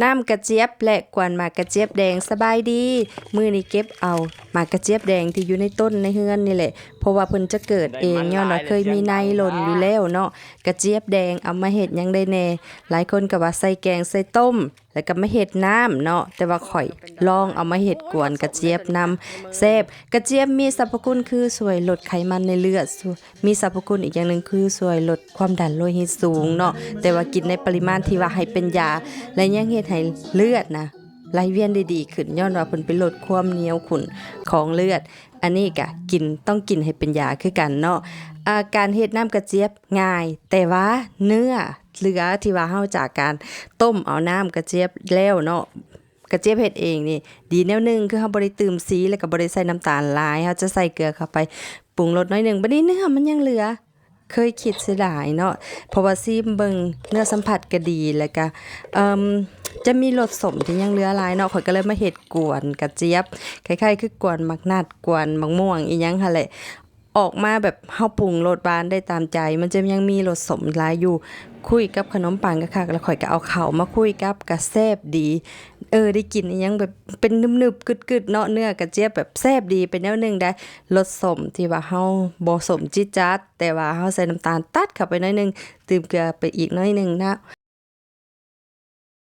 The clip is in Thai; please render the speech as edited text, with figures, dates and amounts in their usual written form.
น้ำกระเจี๊ยบและกวนหมากกระเจี๊ยบแดงสบายดีมื้อนี้เก็บเอาหมากกระเจี๊ยบแดงที่อยู่ในต้นในเฮือนนี่แหละเพราะว่าเพิ่นจะเกิดเองย้อนว่าเคยมีในหล่นอยู่แล้วเนาะกระเจี๊ยบแดงเอามาเฮ็ดหยังได้แน่หลายคนก็ว่าใส่แกงใส่ต้มแล้วก็มาเฮ็ดน้ำเนาะแต่ว่าข่อยลองเอามาเฮ็ดกวนกระเจี๊ยบนำแซ่บกระเจี๊ยบมีสรรพคุณคือช่วยลดไขมันในเลือดมีสรรพคุณอีกอย่างหนึงคือช่วยลดความดันโลหิตสูงเนาะแต่ว่ากินในปริมาณที่ว่าให้เป็นยาและยังเฮ็ดให้เลือดนะไหลเวียนได้ดีขึ้นย้อนว่าเพิ่นไปลดความเหนียวขุ่นของเลือดอันนี้ก็กินต้องกินให้เป็นยาคือกันเนาะการเฮ็ดน้ำกระเจี๊ยบง่ายแต่ว่าเนื้อเหลือที่ว่าเฮาจากการต้มเอาน้ำกระเจี๊ยบแล้วเนาะกระเจี๊ยบเฮ็ดเองนี่ดีแนวหนึงคือเฮาบ่ได้ตื่มสีแล้วก็บ่ได้ใส่น้ำตาลหลายเฮาจะใส่เกลือเข้าไปปรุงรสน้อยหนึงบัดนี้เนื้อมันยังเหลือเคยคิดเสียดายเนาะเพราะว่าซิมเบิ่งเนื้อสัมผัสก็ดีแล้วก็จะมีรสส้มที่ยังเหลือหลายเนาะข้อยก็เลยมาเฮ็ดกวนกระเจี๊ยบคล้ายๆคือกวนมักนัดกวนมะม่วงอีหยังหั่นแหละออกมาแบบเฮาปรุงรสหวานได้ตามใจมันจะยังมีรสส้มหลายอยู่คุยกับขนมปังก็คักแล้วข้อยก็เอาข้าวมาคุยกับก็แซ่บดีได้กินอีหยังแบบเป็นนึบๆกึดๆเนาะเนื้อกระเจี๊ยบแบบแซ่บดีเป็นแนวหนึงได้รสส้มที่ว่าเฮาบ่ส้มจี๊ดจ๊าดแต่ว่าเฮาใส่น้ำตาลตัดเข้าไปหน่อยหนึงตื่มเกลือไปอีกหน่อยหนึงนะ